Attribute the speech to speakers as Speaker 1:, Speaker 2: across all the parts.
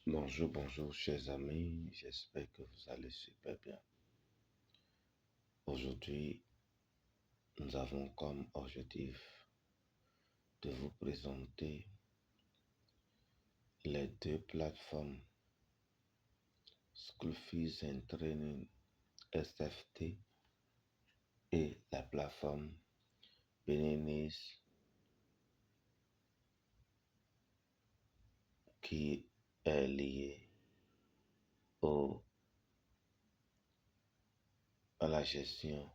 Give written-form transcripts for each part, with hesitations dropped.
Speaker 1: Bonjour chers amis, j'espère que vous allez super bien. Aujourd'hui, nous avons comme objectif de vous présenter les deux plateformes School Fees and Training SFT et la plateforme Beninis qui est liée à la gestion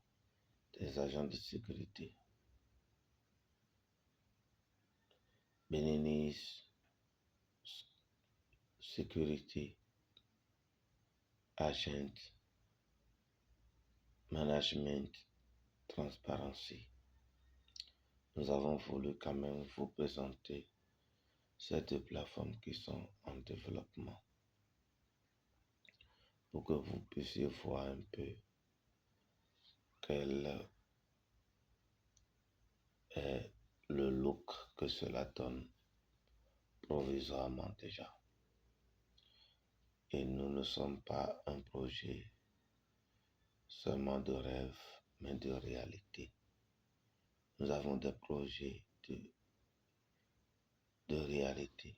Speaker 1: des agents de sécurité. Beninis Security Agent Management Transparency. Nous avons voulu quand même vous présenter ces deux plateformes qui sont en développement pour que vous puissiez voir un peu quel est le look que cela donne provisoirement déjà. Et nous ne sommes pas un projet seulement de rêve, mais de réalité. Nous avons des projets de réalité.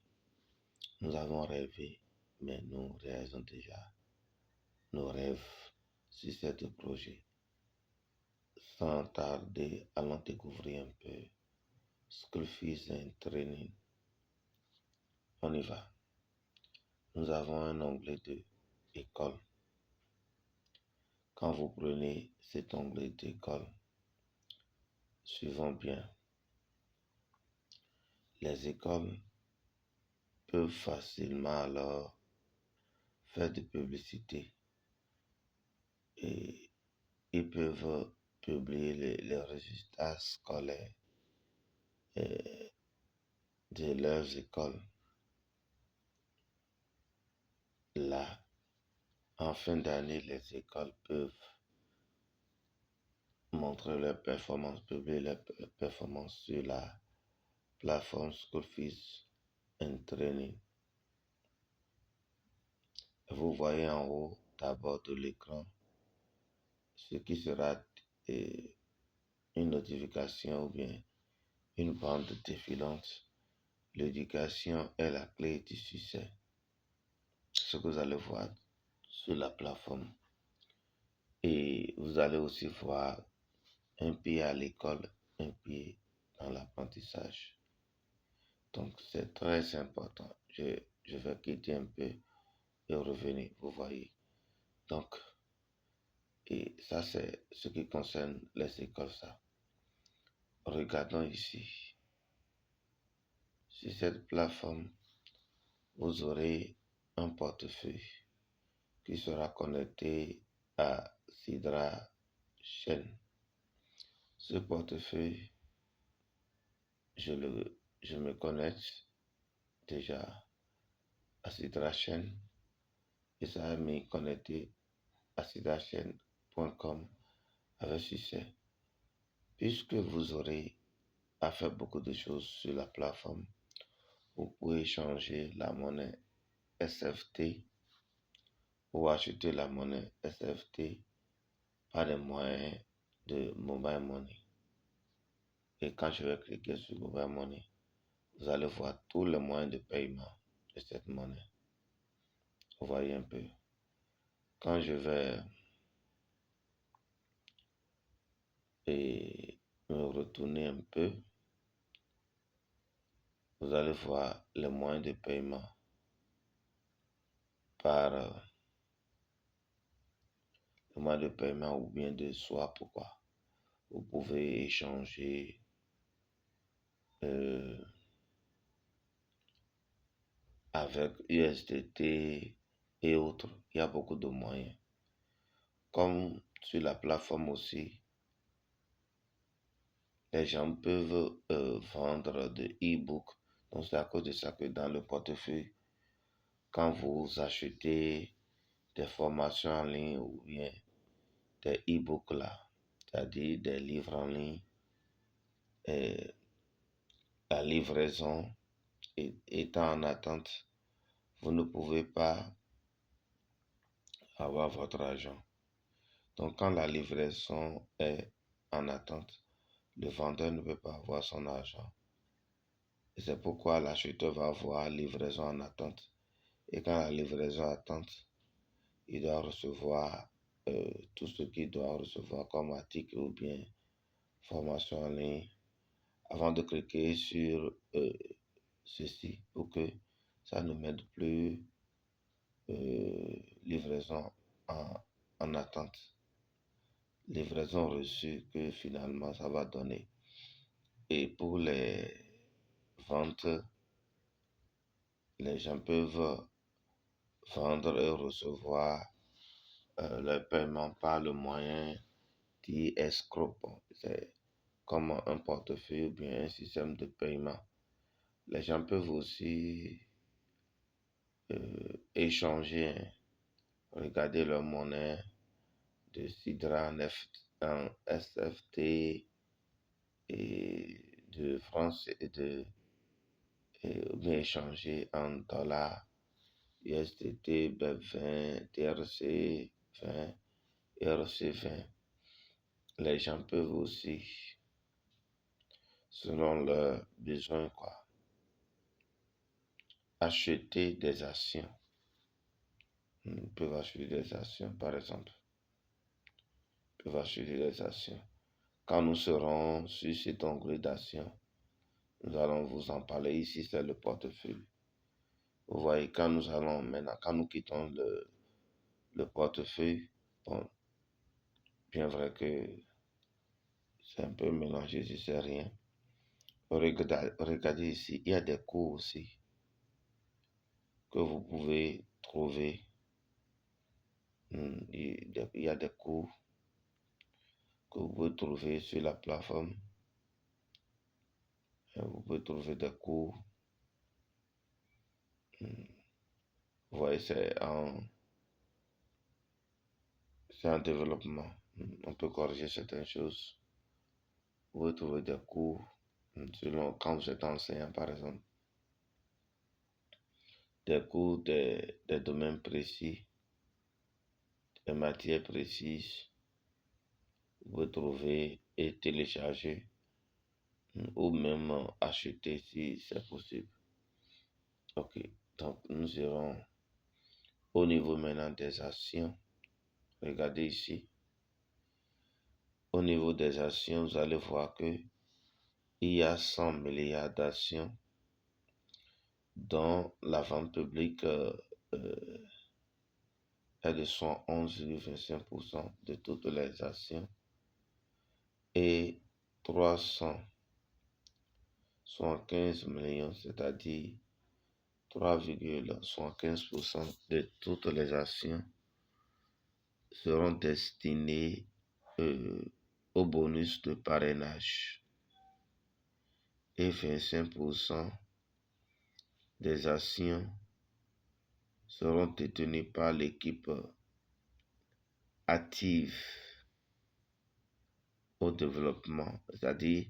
Speaker 1: Nous avons rêvé, mais nous réalisons déjà nos rêves sur ces deux projets. Sans tarder, allons découvrir un peu School Fees and Training. On y va. Nous avons un onglet de école. Quand vous prenez cet onglet d'école, suivons bien. Les écoles peuvent facilement alors faire de publicité et ils peuvent publier les résultats scolaires de leurs écoles. Là, en fin d'année, les écoles peuvent montrer leurs performances, publier leurs performances sur la plateforme School Fees and Training. Vous voyez en haut d'abord de l'écran ce qui sera une notification ou bien une bande défilante. L'éducation est la clé du succès. Ce que vous allez voir sur la plateforme. Et vous allez aussi voir un pied à l'école, un pied dans l'apprentissage. Donc c'est très important. Je vais quitter un peu et revenir, vous voyez. Donc, et ça c'est ce qui concerne les écoles, ça. Regardons ici. Sur cette plateforme, vous aurez un portefeuille qui sera connecté à Sidra Chain. Ce portefeuille, je me connecte déjà à Sidra Chain et ça va me connecter à sidrachain.com avec succès. Puisque vous aurez à faire beaucoup de choses sur la plateforme, vous pouvez changer la monnaie SFT ou acheter la monnaie SFT par des moyens de mobile money. Et quand je vais cliquer sur mobile money, vous allez voir tous les moyens de paiement de cette monnaie. Vous voyez un peu. Quand je vais me retourner un peu, vous allez voir les moyens de paiement par le moyen de paiement ou bien de swap ou quoi. Vous pouvez échanger avec USDT et autres. Il y a beaucoup de moyens. Comme sur la plateforme aussi, les gens peuvent vendre des e-books. Donc c'est à cause de ça que dans le portefeuille, quand vous achetez des formations en ligne ou bien des e-books là, c'est-à-dire des livres en ligne, la livraison étant en attente, vous ne pouvez pas avoir votre argent. Donc quand la livraison est en attente, le vendeur ne peut pas avoir son argent. Et c'est pourquoi l'acheteur va avoir livraison en attente. Et quand la livraison en attente, il doit recevoir tout ce qu'il doit recevoir comme article ou bien formation en ligne avant de cliquer sur ceci pour que ça ne mette plus livraison en, en attente. Livraison reçue que finalement ça va donner. Et pour les ventes, les gens peuvent vendre et recevoir le paiement par le moyen dit escroc. C'est comme un portefeuille ou bien un système de paiement. Les gens peuvent aussi échanger, regarder leur monnaie de Sidra en SFT et de France ou bien échanger en dollars, USDT, BEP20, TRC20, RC20. Les gens peuvent aussi, selon leurs besoins, acheter des actions. Ils peuvent acheter des actions, par exemple. Ils peuvent acheter des actions. Quand nous serons sur cet onglet d'actions, nous allons vous en parler. Ici, c'est le portefeuille. Vous voyez, quand nous quittons le portefeuille, bon, bien vrai que c'est un peu mélangé, si c'est rien. Regardez ici, il y a des cours aussi que vous pouvez trouver. Il y a des cours que vous pouvez trouver sur la plateforme. Vous pouvez trouver des cours. Vous voyez, c'est en développement. On peut corriger certaines choses. Vous pouvez trouver des cours selon quand vous êtes enseignant, par exemple. Des cours des domaines précis, des matières précises. Vous pouvez trouver et télécharger ou même acheter si c'est possible. Ok, donc nous irons au niveau maintenant des actions. Regardez ici. Au niveau des actions, vous allez voir que il y a 100 milliards d'actions dont la vente publique est de 111,25% de toutes les actions et 375 millions, c'est-à-dire 3,75% de toutes les actions seront destinées au bonus de parrainage et 25% des actions seront détenues par l'équipe active au développement. C'est-à-dire,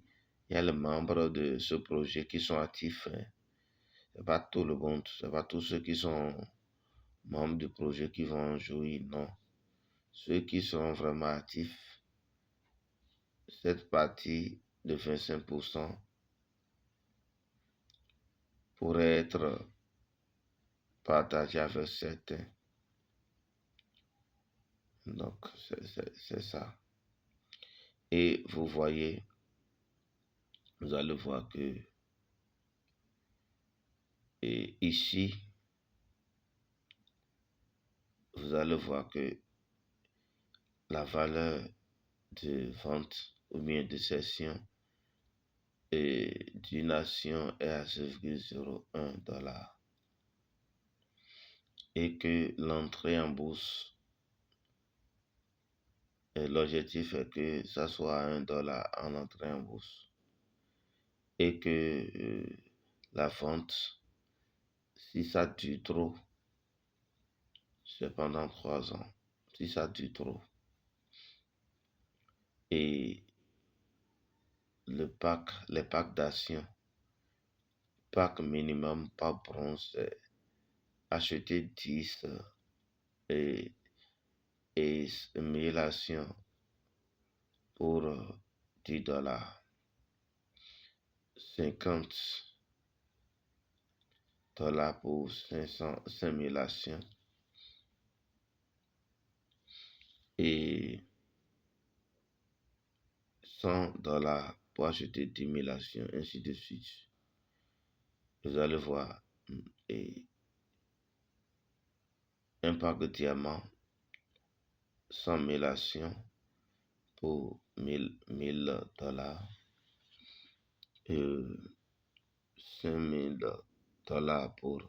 Speaker 1: il y a les membres de ce projet qui sont actifs. C'est pas tout le monde, c'est pas tous ceux qui sont membres du projet qui vont jouir, non. Ceux qui sont vraiment actifs, cette partie de 25% pourrait être partagée avec certains. Donc, c'est ça. Et vous voyez, vous allez voir que ici, vous allez voir que la valeur de vente ou bien de cession d'une action est à 0,01 $. Et que l'entrée en bourse, l'objectif est que ça soit à 1 $ en entrée en bourse. Et que la vente, si ça dure trop, c'est pendant 3 ans. Si ça dure trop. Et les packs d'actions, pack minimum, pas bronze, c'est acheter 10 et, et 1000 actions pour $10, 50 $ pour 5000 actions et $100 pour acheter 10 000 actions, ainsi de suite. Vous allez voir, et un pack de diamants, 100 000 actions pour 1000 $, et 5 000 $ pour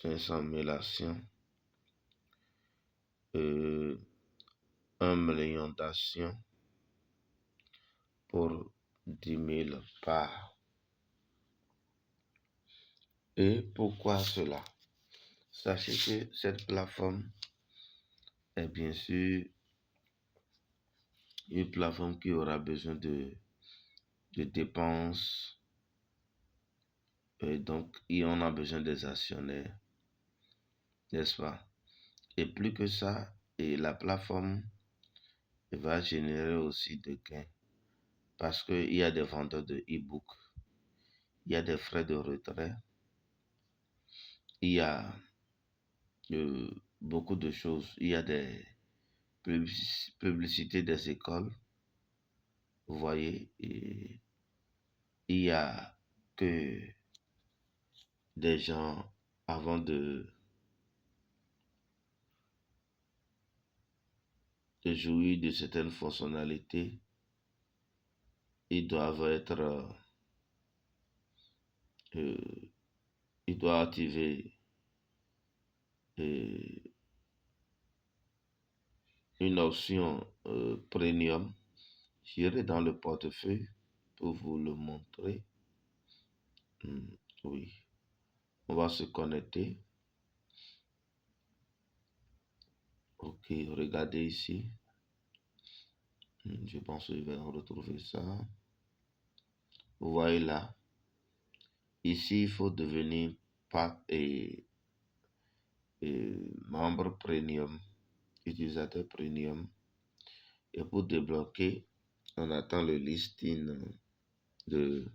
Speaker 1: 500 000 actions, 1 million d'actions pour 10 000 parts. Et pourquoi cela? Sachez que cette plateforme est bien sûr une plateforme qui aura besoin de dépenses, et donc on a besoin des actionnaires, n'est-ce pas? Et plus que ça, et la plateforme va générer aussi des gains parce qu'il y a des vendeurs de e-book, il y a des frais de retrait, il y a beaucoup de choses, il y a des publicités des écoles, vous voyez, et il y a que des gens, avant de jouir de certaines fonctionnalités, ils doivent être, ils doivent activer une option premium. J'irai dans le portefeuille pour vous le montrer. Oui, on va se connecter. Ok, regardez ici. Je pense que je vais retrouver ça. Vous voyez là. Ici, il faut devenir membre premium, utilisateur premium. Et pour débloquer, on attend le listing de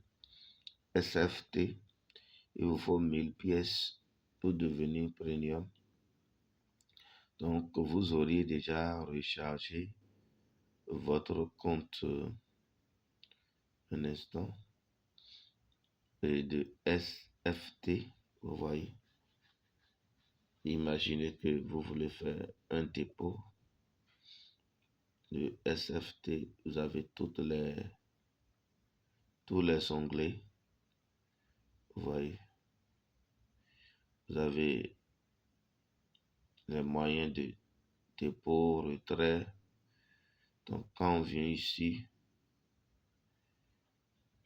Speaker 1: SFT. Il vous faut 1000 pièces pour devenir premium. Donc, vous auriez déjà rechargé votre compte, un instant, de SFT, vous voyez. Imaginez que vous voulez faire un dépôt de SFT, vous avez tous les onglets, vous voyez. Vous avez les moyens de dépôt, retrait. Donc, quand on vient ici,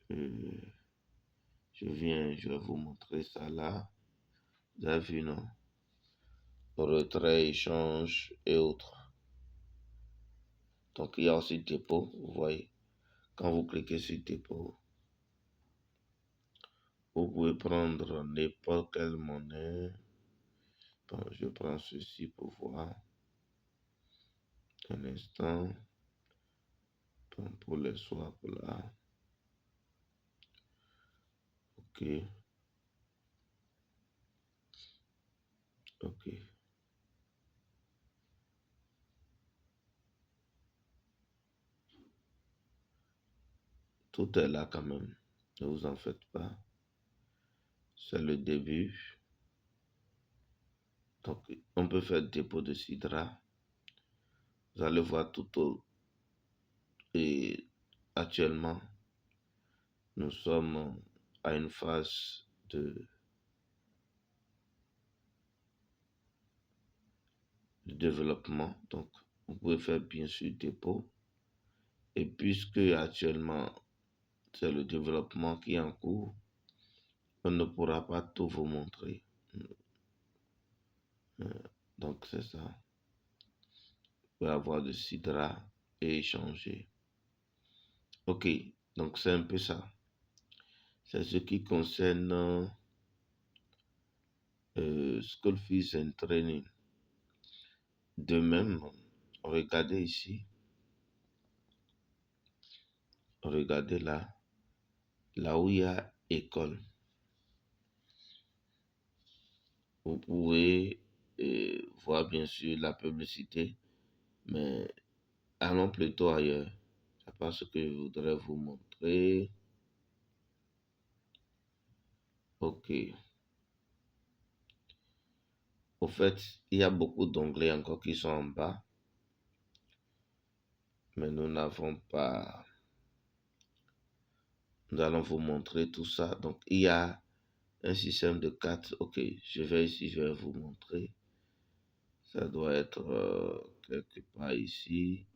Speaker 1: je vais vous montrer ça là. Vous avez vu, non? Retrait, échange et autres. Donc, il y a aussi dépôt, vous voyez. Quand vous cliquez sur dépôt, vous pouvez prendre n'importe quelle monnaie. Bon, je prends ceci pour voir. Un instant. Bon, pour les swaps là. Ok. Ok. Tout est là quand même. Ne vous en faites pas. C'est le début. Donc, on peut faire dépôt de Sidra. Vous allez voir et actuellement, nous sommes à une phase de développement. Donc, vous pouvez faire bien sûr dépôt. Et puisque actuellement, c'est le développement qui est en cours, on ne pourra pas tout vous montrer. Donc, c'est ça. Vous pouvez avoir de Sidra et échanger. Ok, donc c'est un peu ça. C'est ce qui concerne School Fees and Training. De même, regardez ici, regardez là où il y a école. Vous pouvez voir bien sûr la publicité, mais allons plutôt ailleurs. C'est pas ce que je voudrais vous montrer. Ok. Au fait, il y a beaucoup d'onglets encore qui sont en bas, mais nous n'avons pas. Nous allons vous montrer tout ça. Donc, il y a un système de 4. Ok, je vais ici, je vais vous montrer. Ça doit être quelque part ici.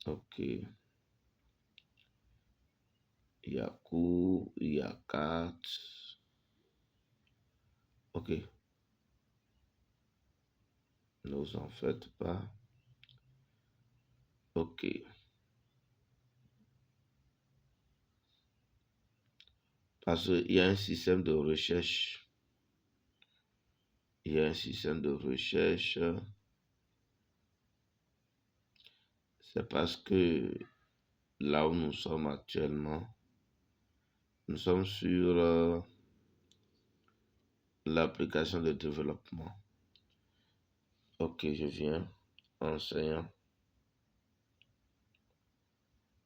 Speaker 1: Ok. Il y a cours, il y a 4. Ok. Ne vous en faites pas. Ok. Parce qu'il y a un système de recherche. Il y a un système de recherche. C'est parce que là où nous sommes actuellement, nous sommes sur l'application de développement. Ok, je viens. Enseignant.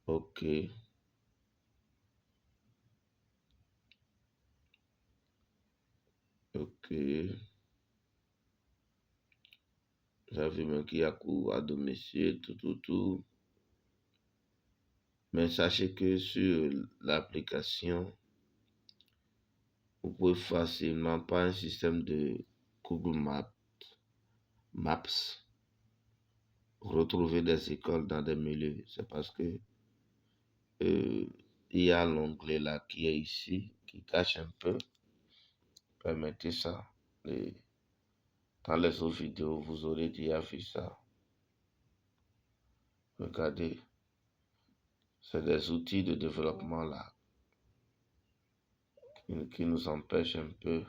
Speaker 1: Ok. Ok. J'avais même qu'il y a cours à domicile, tout. Mais sachez que sur l'application, vous pouvez facilement, par un système de Google Maps, retrouver des écoles dans des milieux. C'est parce que euh, il y a l'onglet là qui est ici, qui cache un peu. Permettez ça. Et dans les autres vidéos, vous aurez déjà vu ça. Regardez, c'est des outils de développement là qui nous empêchent un peu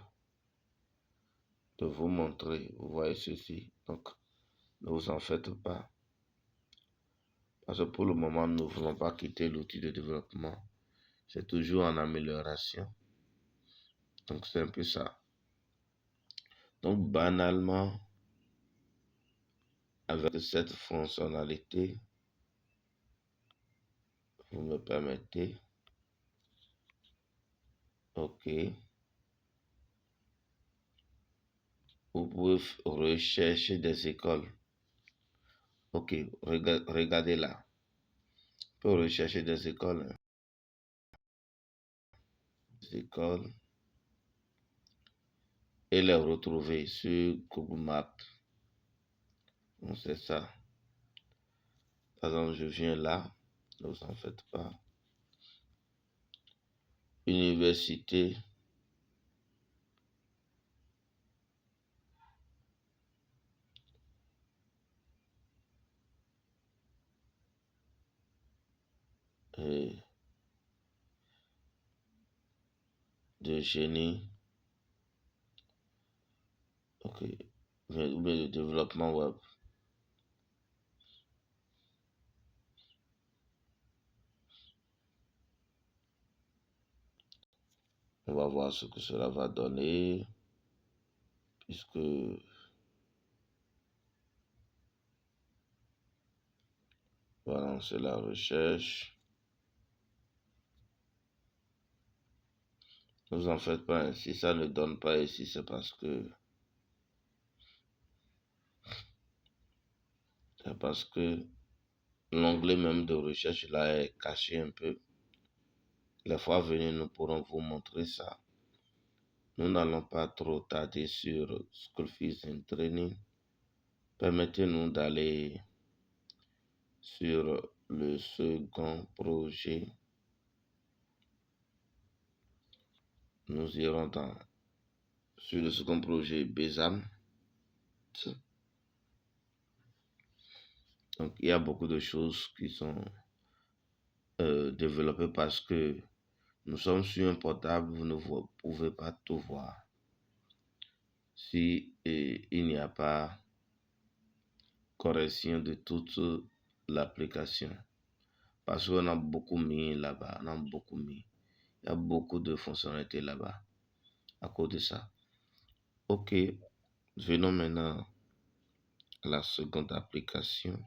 Speaker 1: de vous montrer. Vous voyez ceci. Donc, ne vous en faites pas. Parce que pour le moment, nous ne voulons pas quitter l'outil de développement. C'est toujours en amélioration. Donc, c'est un peu ça. Donc, banalement, avec cette fonctionnalité, vous me permettez. OK. Vous pouvez rechercher des écoles. OK. Regardez là. Vous pouvez rechercher des écoles. Des écoles. Et les retrouver sur Google Maps. Donc, c'est ça. Par exemple, je viens là. Ne vous en faites pas. Université. De génie. OK. Ou bien de développement web. On va voir ce que cela va donner. Puisque on va lancer la recherche. Ne vous en faites pas. Si ça ne donne pas ici, c'est parce que l'onglet même de recherche là est caché un peu. Les fois à venir, nous pourrons vous montrer ça. Nous n'allons pas trop tarder sur School Fees and Training. Permettez-nous d'aller sur le second projet. Nous irons sur le second projet BESAM. Donc, il y a beaucoup de choses qui sont développées parce que nous sommes sur un portable, vous ne pouvez pas tout voir. si il n'y a pas correction de toute l'application. Parce qu'on a beaucoup mis là-bas, on a beaucoup mis. Il y a beaucoup de fonctionnalités là-bas à cause de ça. Ok, venons maintenant à la seconde application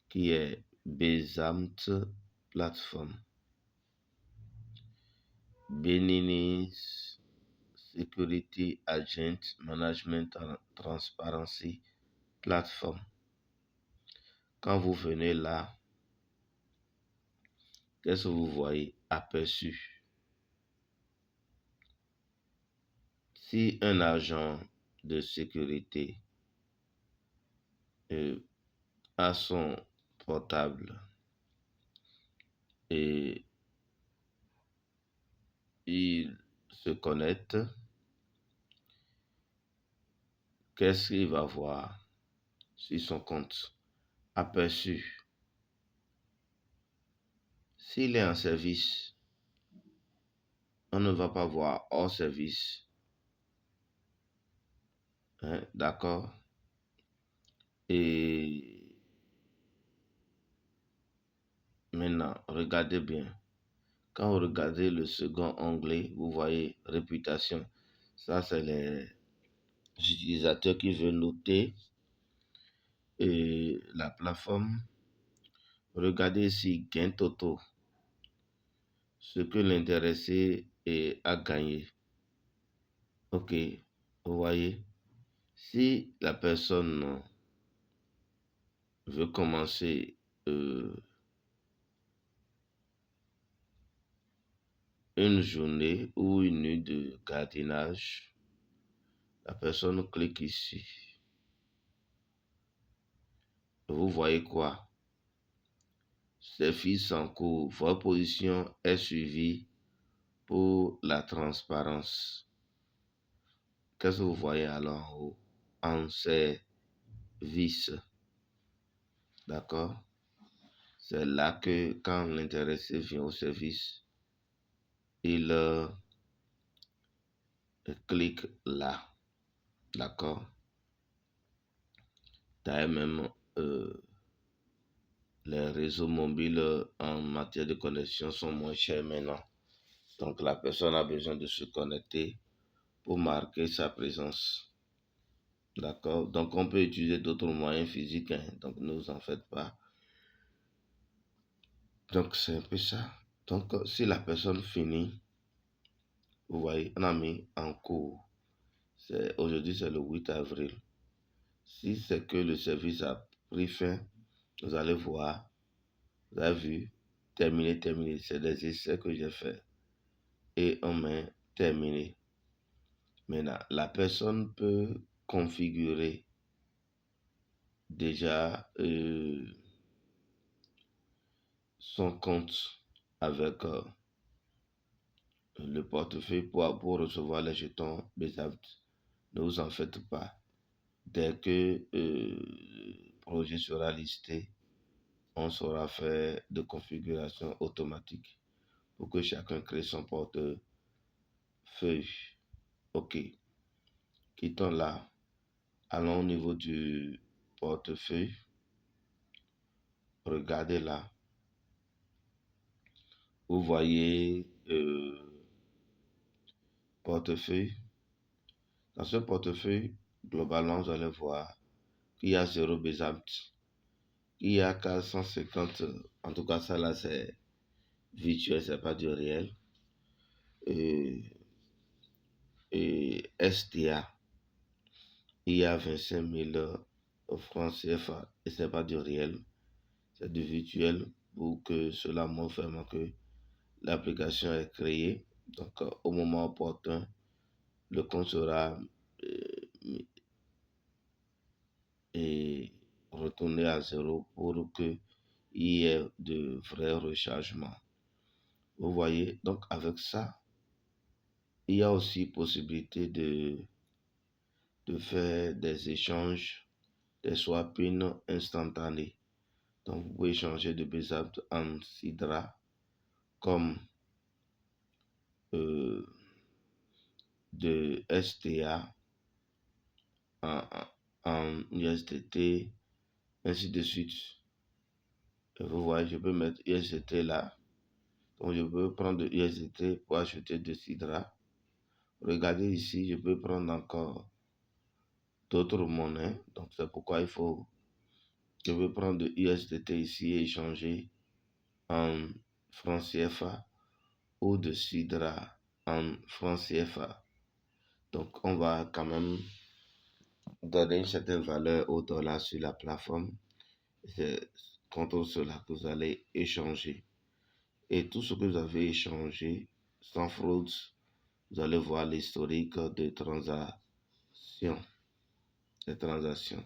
Speaker 1: qui est Besamt Platform. Beninis Security Agent Management Transparency Platform. Quand vous venez là, qu'est-ce que vous voyez aperçu? Si un agent de sécurité a son portable et il se connecte, qu'est-ce qu'il va voir sur son compte aperçu? S'il est en service, on ne va pas voir hors service. Hein, d'accord? Et maintenant, regardez bien. Quand vous regardez le second onglet, vous voyez réputation. Ça, c'est les utilisateurs qui veulent noter la plateforme. Regardez ici, gain totaux. Ce que l'intéressé a gagné. Ok, vous voyez. Si la personne veut commencer une journée ou une nuit de gardiennage, la personne clique ici. Vous voyez quoi? Service en cours. Votre position est suivie pour la transparence. Qu'est-ce que vous voyez alors en haut? En service. D'accord? C'est là que quand l'intéressé vient au service, il clique là. D'accord? D'ailleurs même les réseaux mobiles en matière de connexion sont moins chers maintenant. Donc la personne a besoin de se connecter pour marquer sa présence. D'accord? Donc on peut utiliser d'autres moyens physiques. Hein, donc ne vous en faites pas. Donc c'est un peu ça. Donc si la personne finit, vous voyez, on a mis en cours. Aujourd'hui c'est le 8 avril. Si c'est que le service a pris fin, vous allez voir, vous avez vu, terminé. C'est des essais que j'ai fait. Et on met terminé. Maintenant, la personne peut configurer déjà son compte avec le portefeuille pour recevoir les jetons Besamt. Ne vous en faites pas. Dès que le projet sera listé, on saura faire de configuration automatique pour que chacun crée son portefeuille. Ok, quittons là. Allons au niveau du portefeuille. Regardez là. Vous voyez portefeuille. Dans ce portefeuille, globalement, vous allez voir qu'il y a 0 Besamt. Il y a 450, en tout cas ça là c'est virtuel, c'est pas du réel. Et STA, il y a 25 000 francs CFA et c'est pas du réel, c'est du virtuel pour que cela montre vraiment que l'application est créée. Donc au moment opportun, le compte sera et retourner à zéro pour qu'il y ait de vrais rechargements. Vous voyez, donc avec ça, il y a aussi possibilité de faire des échanges, des swapping instantanés. Donc vous pouvez changer de Besamt en Sidra comme de STA en, en USDT, ainsi de suite. Et vous voyez, je peux mettre USDT là. Donc, je peux prendre de USDT pour acheter de Sidra. Regardez ici, je peux prendre encore d'autres monnaies. Donc, c'est pourquoi je peux prendre de USDT ici et échanger en francs CFA ou de Sidra en francs CFA. Donc, on va quand même donner une certaine valeur au dollar sur la plateforme. C'est contre cela que vous allez échanger. Et tout ce que vous avez échangé sans fraude, vous allez voir l'historique de transactions. Les transactions.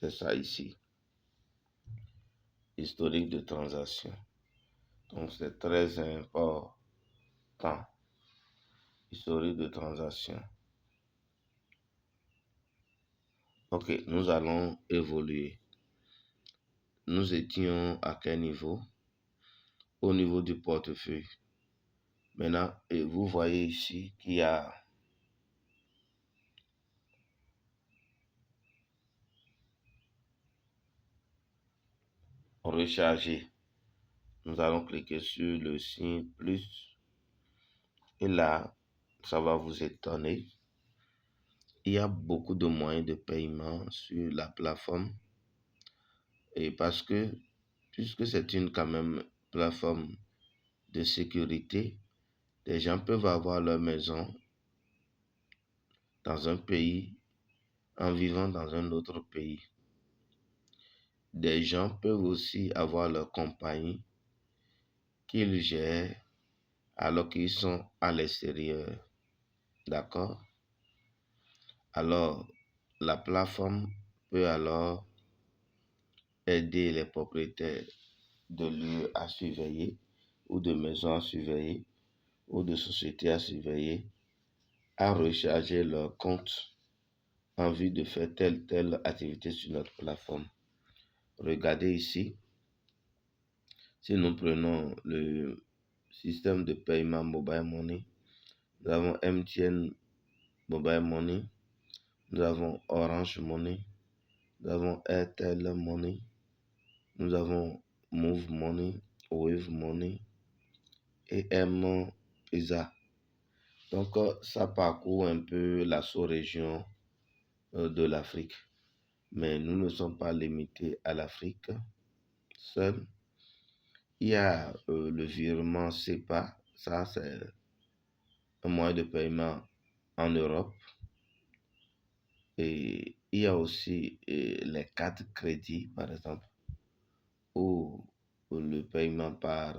Speaker 1: C'est ça ici. Historique de transactions. Donc c'est très important. Historique de transactions. Ok, nous allons évoluer. Nous étions à quel niveau? Au niveau du portefeuille. Maintenant, et vous voyez ici qu'il y a recharger. Nous allons cliquer sur le signe plus. Et là, ça va vous étonner. Il y a beaucoup de moyens de paiement sur la plateforme. Et parce que, puisque c'est une quand même plateforme de sécurité, les gens peuvent avoir leur maison dans un pays en vivant dans un autre pays. Des gens peuvent aussi avoir leur compagnie qu'ils gèrent alors qu'ils sont à l'extérieur. D'accord? Alors, la plateforme peut alors aider les propriétaires de lieux à surveiller ou de maisons à surveiller ou de sociétés à surveiller à recharger leur compte en vue de faire telle activité sur notre plateforme. Regardez ici, si nous prenons le système de paiement Mobile Money, nous avons MTN Mobile Money, nous avons Orange Money, nous avons Airtel Money, nous avons Move Money, Wave Money et M-Pesa. Donc, ça parcourt un peu la sous-région de l'Afrique. Mais nous ne sommes pas limités à l'Afrique seule. Il y a le virement CEPA, ça c'est un moyen de paiement en Europe. Et il y a aussi les cartes crédit, par exemple, ou le paiement par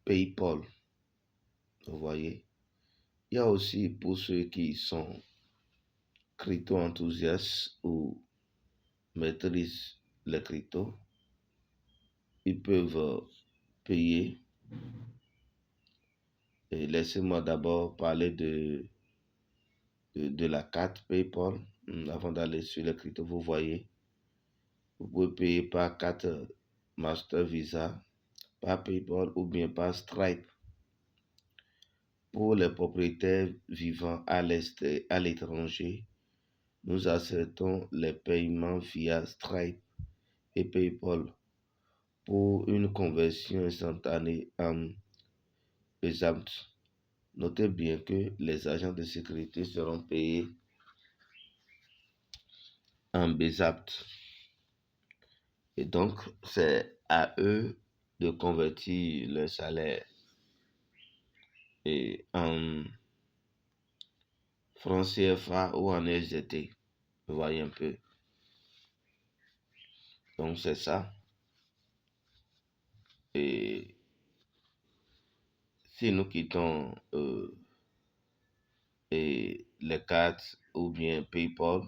Speaker 1: PayPal. Vous voyez. Il y a aussi pour ceux qui sont crypto-enthousiastes ou maîtrisent les cryptos, ils peuvent payer. Et laissez-moi d'abord parler de la carte PayPal. Avant d'aller sur les cryptos, vous voyez, vous pouvez payer par carte Master Visa, par PayPal ou bien par Stripe. Pour les propriétaires vivant à l'étranger, nous acceptons les paiements via Stripe et PayPal pour une conversion instantanée en Bezapt. Notez bien que les agents de sécurité seront payés en Bezapt. Et donc, c'est à eux de convertir le salaire et en francs CFA ou en SGT. Vous voyez un peu. Donc, c'est ça. Et si nous quittons les cartes ou bien PayPal,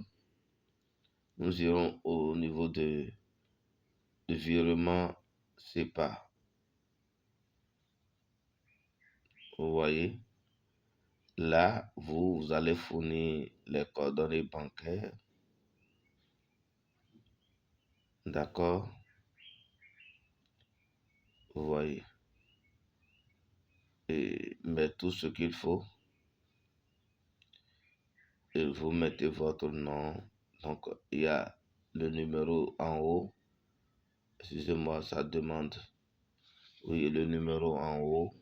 Speaker 1: nous irons au niveau de virement CEPA. Vous voyez, là, vous allez fournir les coordonnées bancaires. D'accord? Vous voyez. Et mettre tout ce qu'il faut. vous mettez votre nom. Donc, il y a le numéro en haut. Excusez-moi, ça demande. Oui, le numéro en haut.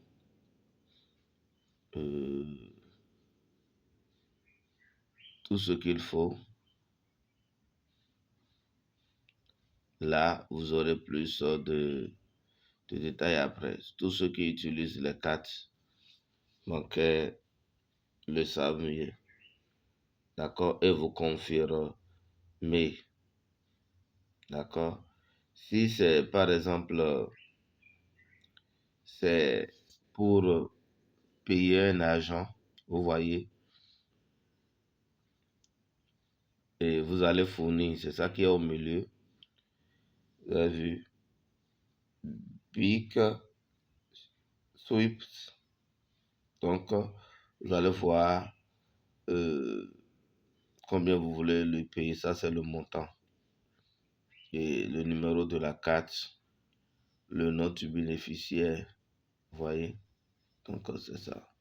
Speaker 1: Tout ce qu'il faut. Là, vous aurez plus de détails après. Tous ceux qui utilisent les cartes bancaires le savent mieux. D'accord? Et vous confirmez. D'accord? Si c'est, par exemple, c'est pour payer un agent, vous voyez, et vous allez fournir, c'est ça qui est au milieu. Vous avez vu? Pic, Swift. Donc, vous allez voir combien vous voulez lui payer. Ça, c'est le montant. Et le numéro de la carte, le nom du bénéficiaire. Vous voyez? Donc, c'est ça.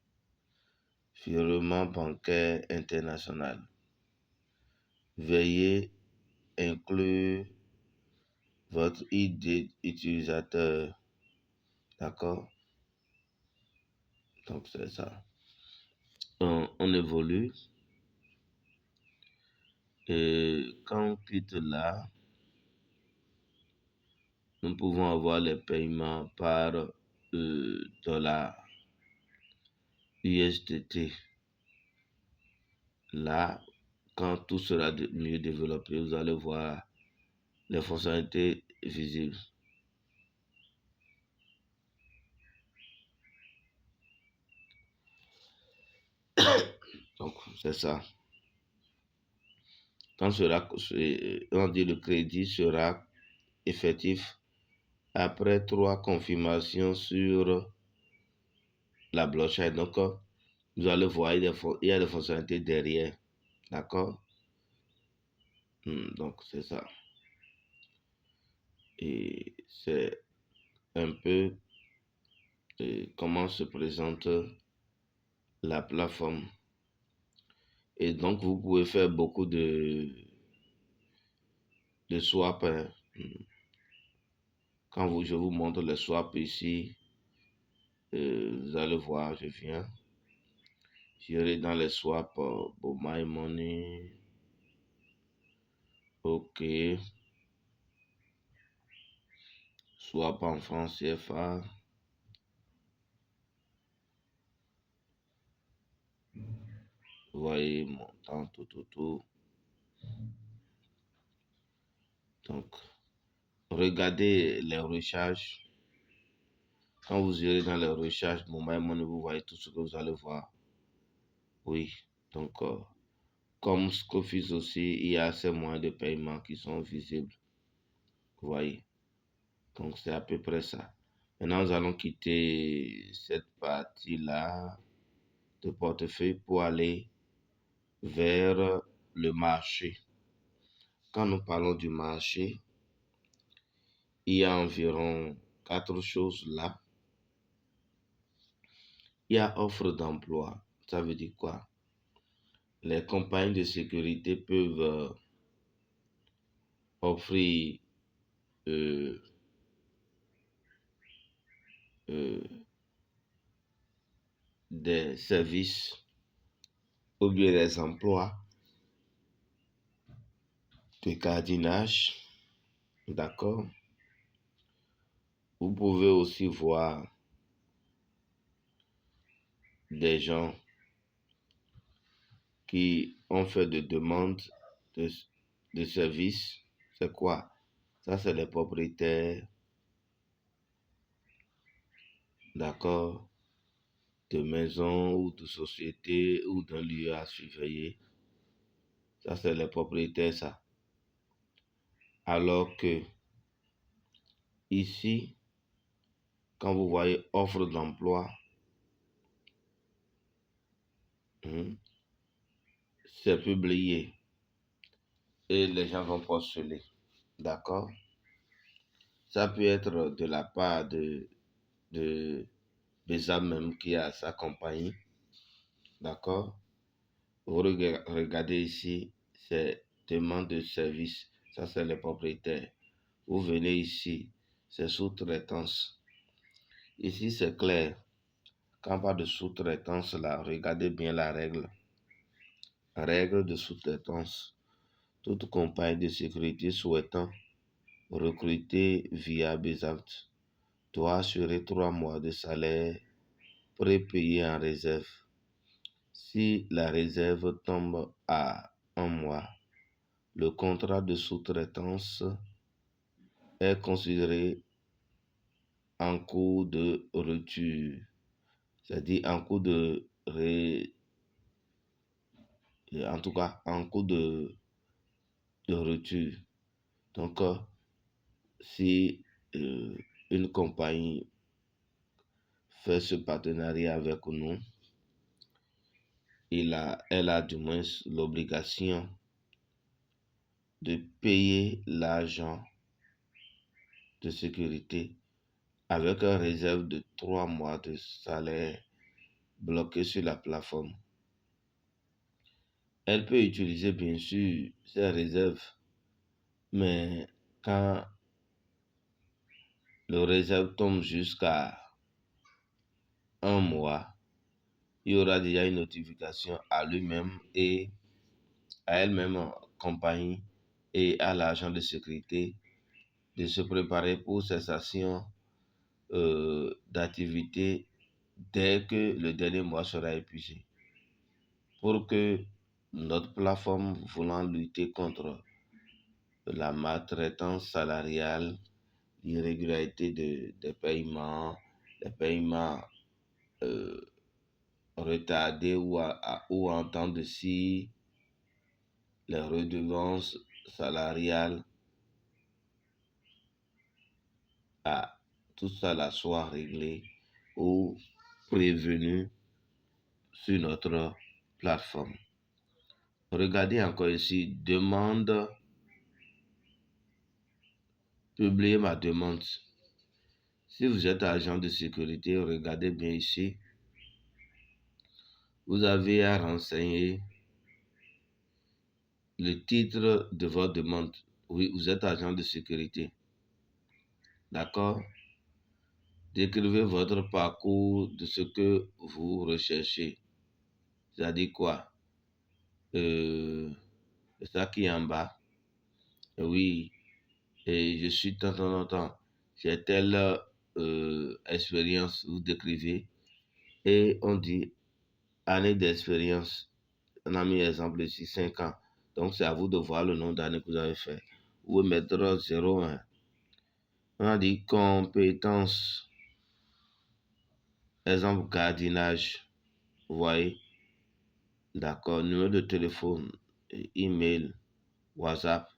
Speaker 1: Virement bancaire international. Veuillez inclure votre ID utilisateur. D'accord? Donc, c'est ça. On évolue. Et quand on quitte là, nous pouvons avoir les paiements par dollar USDT. Là, quand tout sera mieux développé, vous allez voir les fonctionnalités visibles. Donc, c'est ça. Quand on dit le crédit sera effectif après 3 confirmations sur la blockchain. Donc, vous allez voir, il y a des fonctionnalités derrière. D'accord? Donc, c'est ça. Et c'est un peu comment se présente la plateforme. Et donc, vous pouvez faire beaucoup de swaps. Hein. Quand je vous montre les swaps ici, vous allez voir, je viens. J'irai dans les swaps pour My Money. OK. Swap en France CFA. Vous voyez, montant, tout. Donc, regardez les recharges. Quand vous irez dans les recharges, mon My Money, vous voyez tout ce que vous allez voir. Oui, donc, comme Scoffice aussi, il y a ces moyens de paiement qui sont visibles. Vous voyez. Donc, c'est à peu près ça. Maintenant, nous allons quitter cette partie-là de portefeuille pour aller vers le marché. Quand nous parlons du marché, il y a environ 4 choses là. Il y a offre d'emploi. Ça veut dire quoi? Les compagnies de sécurité peuvent offrir euh, euh, des services ou bien des emplois de gardiennage. D'accord? Vous pouvez aussi voir des gens qui ont fait des demandes de services. C'est quoi? Ça, c'est les propriétaires, d'accord, de maisons ou de sociétés ou d'un lieu à surveiller. Ça, c'est les propriétaires, ça. Alors que ici, quand vous voyez offre d'emploi, c'est publié et les gens vont postuler. D'accord? Ça peut être de la part de Beza même qui a sa compagnie. D'accord? Vous regardez ici, c'est demande de service. Ça, c'est les propriétaires. Vous venez ici, c'est sous-traitance. Ici, c'est clair. Quand on parle de sous-traitance, là, regardez bien la règle. Règle de sous-traitance. Toute compagnie de sécurité souhaitant recruter via Bezalt doit assurer 3 mois de salaire prépayé en réserve. Si la réserve tombe à 1 mois, le contrat de sous-traitance est considéré en cours de rupture, c'est-à-dire en cours de en tout cas en cours de rupture. Donc, si une compagnie fait ce partenariat avec nous, elle a du moins l'obligation de payer l'argent de sécurité avec une réserve de 3 mois de salaire bloqué sur la plateforme. Elle peut utiliser bien sûr ces réserves, mais quand le réserve tombe jusqu'à 1 mois, il y aura déjà une notification à lui-même et à elle-même compagnie et à l'agent de sécurité de se préparer pour cessation d'activité dès que le dernier mois sera épuisé. Pour que notre plateforme voulant lutter contre la maltraitance salariale, l'irrégularité des paiements, les paiements euh, retardés ou en temps de scie, les redevances salariales, tout ça là soit réglé ou prévenu sur notre plateforme. Regardez encore ici, demande, publier ma demande. Si vous êtes agent de sécurité, regardez bien ici. Vous avez à renseigner le titre de votre demande. Oui, vous êtes agent de sécurité. D'accord? Décrivez votre parcours de ce que vous recherchez. C'est-à-dire quoi? C'est ça qui est en bas. Oui, et je suis tant. J'ai telle expérience, vous décrivez. Et on dit année d'expérience. On a mis exemple ici 5 ans. Donc c'est à vous de voir le nombre d'années que vous avez fait. Vous pouvez mettre 0,1. On a dit compétences. Exemple gardiennage. Vous voyez. D'accord. Numéro de téléphone, email, WhatsApp.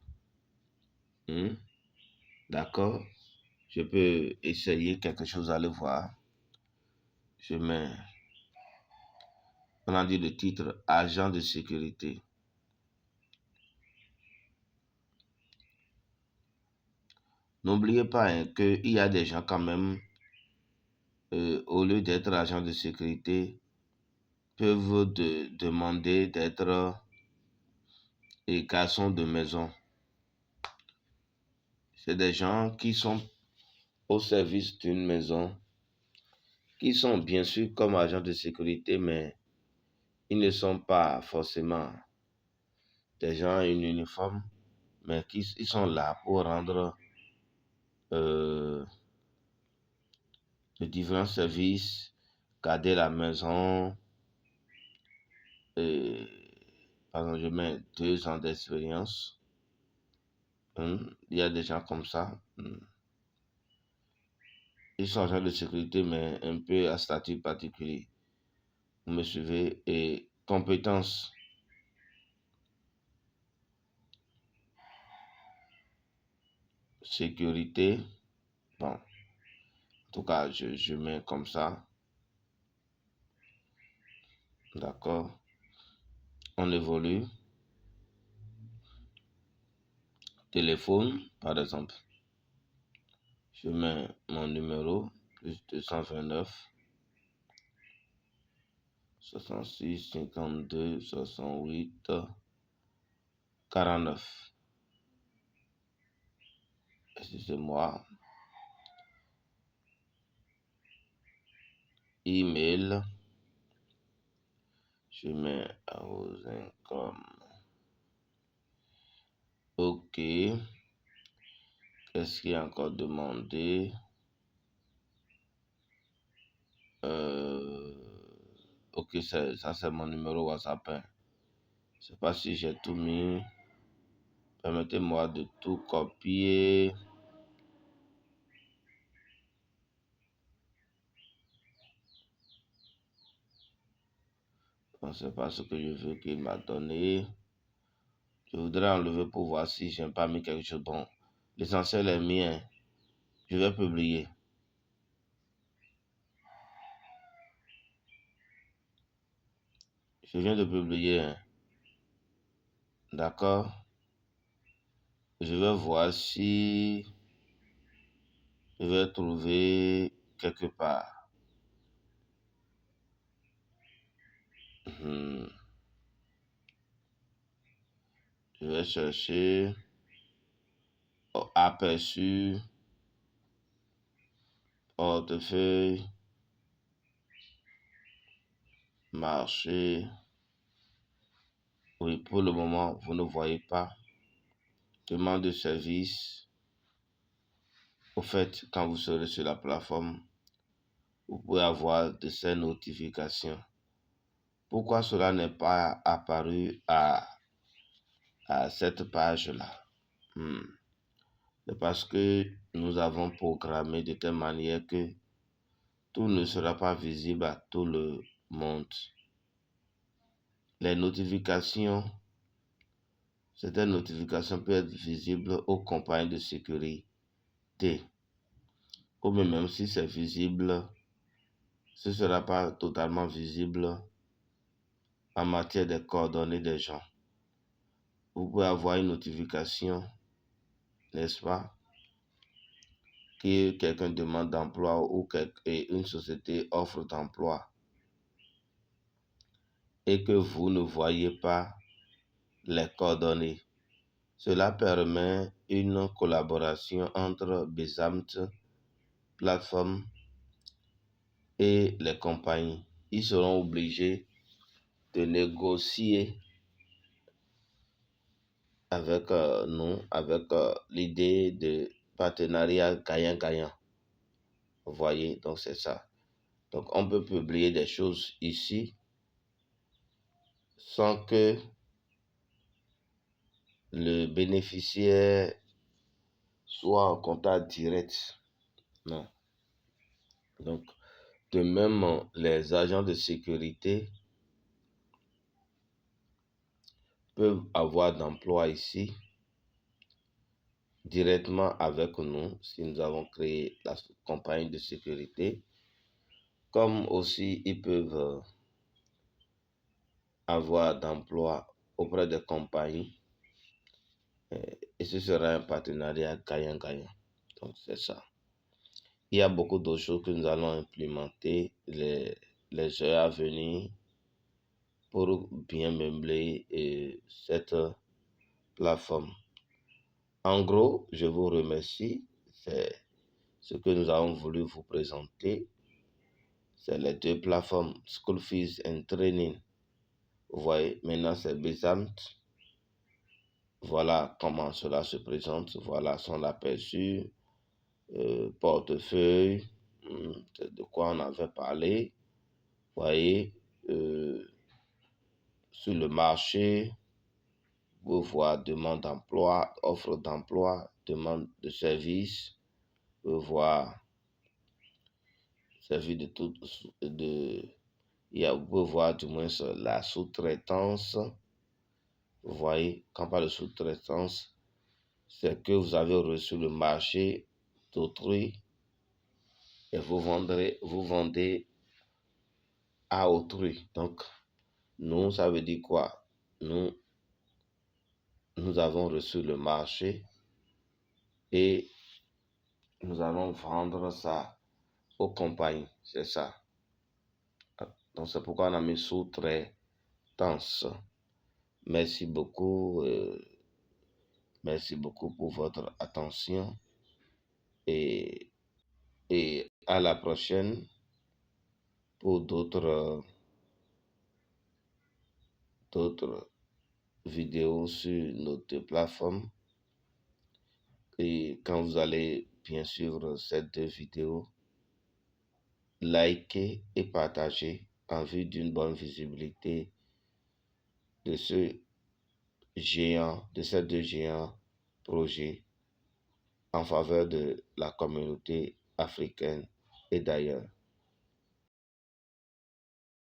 Speaker 1: D'accord. Je peux essayer quelque chose à le voir. Je mets. On a dit le titre agent de sécurité. N'oubliez pas qu'il y a des gens quand même, au lieu d'être agent de sécurité, peuvent demander d'être garçons de maison. C'est des gens qui sont au service d'une maison, qui sont bien sûr comme agents de sécurité, mais ils ne sont pas forcément des gens en uniforme, mais ils sont là pour rendre de différents services, garder la maison. Par exemple, je mets 2 ans d'expérience. Il y a des gens comme ça. Ils sont agents de sécurité, mais un peu à statut particulier. Vous me suivez? Et compétences. Sécurité. Bon, en tout cas, je mets comme ça. D'accord. On évolue. Téléphone, par exemple. Je mets mon numéro, plus 229 66 52 68 49. Excusez-moi. Email. Je mets @income. OK. Qu'est-ce qui est encore demandé? OK, ça c'est mon numéro WhatsApp. Je ne sais pas si j'ai tout mis. Permettez-moi de tout copier. Bon, c'est pas ce que je veux qu'il m'a donné. Je voudrais enlever pour voir si je n'ai pas mis quelque chose. Bon, l'essentiel est mien. Je vais publier. Je viens de publier. D'accord? Je vais voir si je vais trouver quelque part. Je vais chercher aperçu, portefeuille, marché. Oui, pour le moment, vous ne voyez pas. Demande de service. Au fait, quand vous serez sur la plateforme, vous pouvez avoir de ces notifications. Pourquoi cela n'est pas apparu à cette page-là? C'est parce que nous avons programmé de telle manière que tout ne sera pas visible à tout le monde. Les notifications, certaines notifications peuvent être visibles aux compagnies de sécurité. Ou même si c'est visible, ce ne sera pas totalement visible en matière de coordonnées des gens. Vous pouvez avoir une notification, n'est-ce pas, que quelqu'un demande d'emploi ou une société offre d'emploi et que vous ne voyez pas les coordonnées. Cela permet une collaboration entre Besamt, plateforme et les compagnies. Ils seront obligés de négocier avec nous, avec l'idée de partenariat gagnant-gagnant. Vous voyez, donc c'est ça. Donc on peut publier des choses ici sans que le bénéficiaire soit en contact direct. Non. Donc, de même, les agents de sécurité peuvent avoir d'emploi ici directement avec nous si nous avons créé la compagnie de sécurité, comme aussi ils peuvent avoir d'emploi auprès des compagnies et ce sera un partenariat gagnant-gagnant. Donc c'est ça. Il y a beaucoup d'autres choses que nous allons implémenter les heures à venir pour bien meubler cette plateforme. En gros, je vous remercie. C'est ce que nous avons voulu vous présenter. C'est les deux plateformes, School Fees and Training. Vous voyez, maintenant c'est Besamt. Voilà comment cela se présente. Voilà son aperçu, portefeuille, de quoi on avait parlé. Vous voyez, sur le marché, vous voyez demande d'emploi, offre d'emploi, demande de service, vous voyez service de tout, vous pouvez voir du moins la sous-traitance. Vous voyez, quand on parle de sous-traitance, c'est que vous avez reçu le marché d'autrui et vous vendez à autrui. Donc, nous, ça veut dire quoi? Nous avons reçu le marché et nous allons vendre ça aux compagnies. C'est ça. Donc c'est pourquoi on a mis sous-traitance. Merci beaucoup. Merci beaucoup pour votre attention et, et à la prochaine pour d'autres vidéos sur notre plateforme. Et quand vous allez bien suivre ces deux vidéos, likez et partagez en vue d'une bonne visibilité de ces deux géants projets en faveur de la communauté africaine et d'ailleurs.